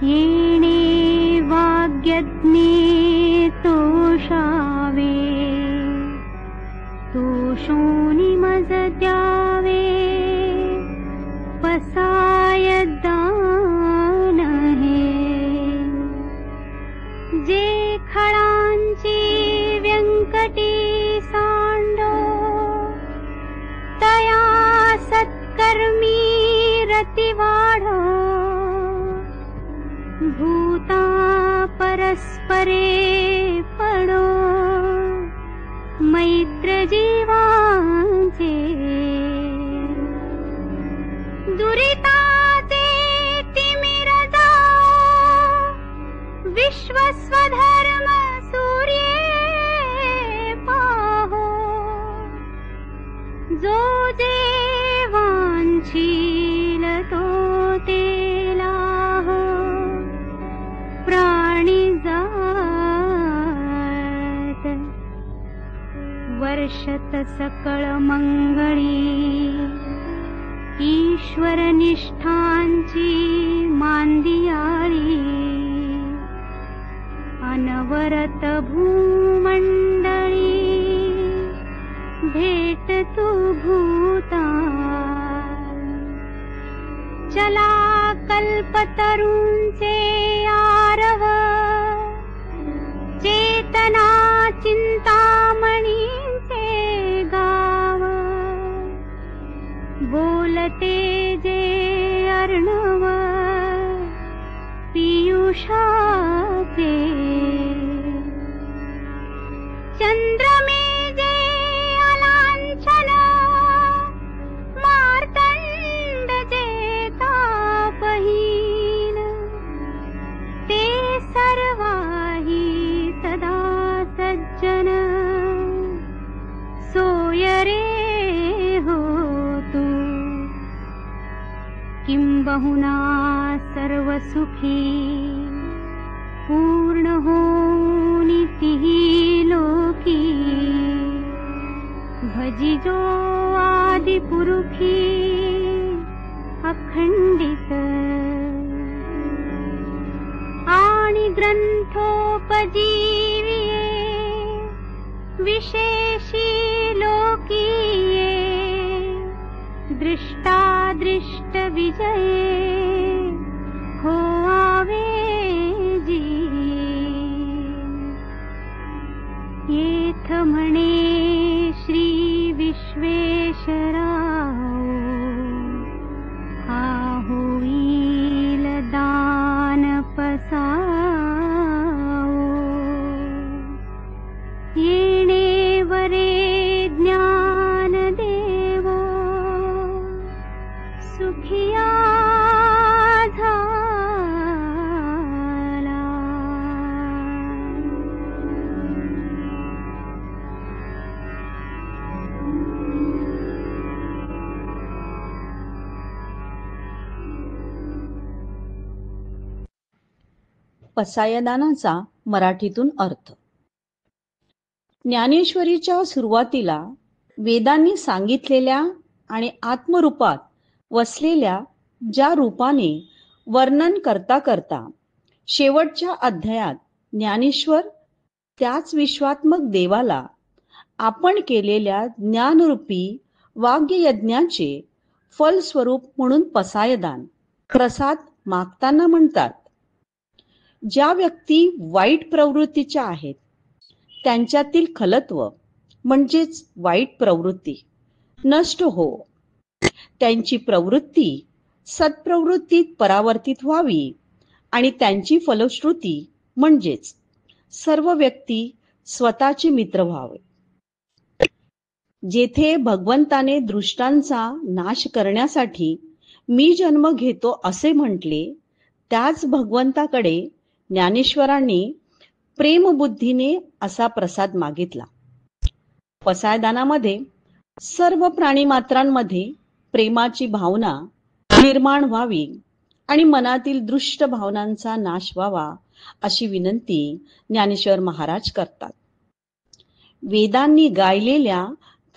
येणे वाग्यज्ञे तोषावे, तोषोनी मज द्यावे, पसाय दान हे. जे खळांची व्यंकटी सांडो, तया सत्कर्मी रती वाढो. भूता परस्परे पडो, मैत्र जीवांचे. दुरिताचे तिमिर जाओ, विश्वस्वधर्म सूर्ये पाहो. जो जे वांछील तो ते लाहो, प्राणी जात. वर्षत सकळ मंगळी, ईश्वर निष्ठांची मांदियाळी. अनवरत भूमंडळी, भेट तू भूता. चला कल्पतरूंचे आरव, चेतना चिंतामणींचे गाव. बोलते जे अर्णव, पीयूषाचे. चंद्रमे जे अलांछन, मार्तंड जे तापहीन. ते सर्वाही सदा सज्जन, सोय रे हो तू. किंबहुना सर्व सुखी, पूर्ण होनी तिही लोकी. भजिजो आदि पुरुखी, अखंडित. आणि ग्रंथोपजीविये, विशेषी लोकीये. दृष्टादृष्ट विजये, हो आवे जी. येथ म्हणे श्री विश्वेश्वराव, हा होईल दान पसाओ. येणे वरे ज्ञान देवो, सुखिया झाला. पसायदानाचा मराठीतून अर्थ. ज्ञानेश्वरीच्या सुरुवातीला वेदांनी सांगितलेल्या आणि आत्मरूपात वसलेल्या ज्या रूपाने वर्णन करता करता शेवटच्या अध्यायात ज्ञानेश्वर त्याच विश्वात्मक देवाला आपण केलेल्या ज्ञानरूपी वाग्ययज्ञाचे फलस्वरूप म्हणून पसायदान प्रसाद मागताना म्हणतात. ज्या व्यक्ती वाईट प्रवृत्तीच्या आहेत त्यांच्यातील खलत्व म्हणजेच वाईट प्रवृत्ती नष्ट हो, त्यांची प्रवृत्ती सत्प्रवृत्तीत परावर्तित व्हावी आणि त्यांची फलश्रुती म्हणजेच सर्व व्यक्ती स्वतःचे मित्र व्हावे. जेथे भगवंताने दृष्टांचा नाश करण्यासाठी मी जन्म घेतो असे म्हटले, त्याच भगवंताकडे ज्ञानेश्वरांनी प्रेमबुद्धीने असा प्रसाद मागितला. पसायदानामध्ये सर्व प्राणीमात्रांमध्ये प्रेमाची भावना निर्माण व्हावी आणि मनातील दृष्ट भावनांचा नाश व्हावा अशी विनंती ज्ञानेश्वर महाराज करतात. वेदांनी गायलेल्या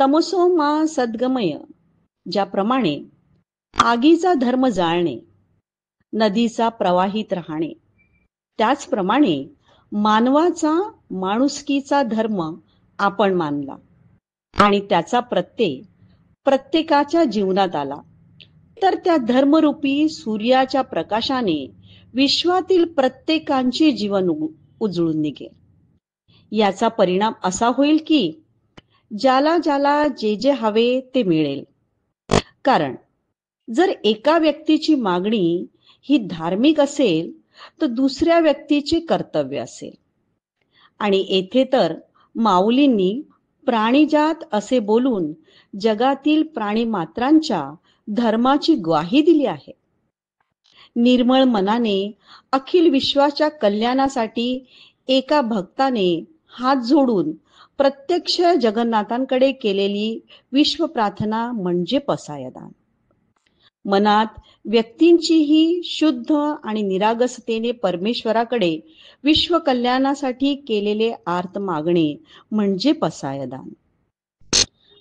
तमसो मा सद्गमय ज्याप्रमाणे आगीचा धर्म जाळणे, नदीचा प्रवाहित राहणे. त्याचप्रमाणे मानवाचा माणुसकीचा धर्म आपण मानला आणि त्याचा प्रत्यय प्रत्येकाच्या जीवनात आला, तर त्या धर्मरूपी सूर्याच्या प्रकाशाने विश्वातील प्रत्येकांचे जीवन उजळून निघेल. याचा परिणाम असा होईल की ज्याला ज्याला जे जे हवे ते मिळेल. कारण जर एका व्यक्तीची मागणी ही धार्मिक असेल तर दुसऱ्या व्यक्तीचे कर्तव्य असेल. आणि येथे तर माऊलींनी प्राणीजात असे बोलून जगातील प्राणीमात्रांच्या धर्माची ग्वाही दिली आहे. निर्मळ मनाने अखिल विश्वाच्या कल्याणासाठी एका भक्ताने हात जोडून प्रत्यक्ष जगन्नाथांकडे केलेली विश्व प्रार्थना म्हणजे पसायदान. मनात व्यक्तींचीही शुद्ध आणि निरागसतेने परमेश्वराकडे विश्व कल्याणासाठी केलेले आर्त मागणे म्हणजे पसायदान.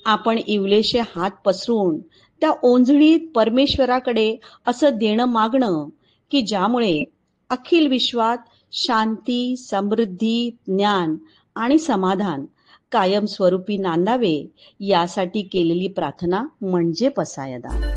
आपण इवलेशे हात पसरून त्या ओंजळीत परमेश्वराकडे असं देणं मागणं की ज्यामुळे अखिल विश्वात शांती, समृद्धी, ज्ञान आणि समाधान कायमस्वरूपी नांदावे, यासाठी केलेली प्रार्थना म्हणजे पसायदान.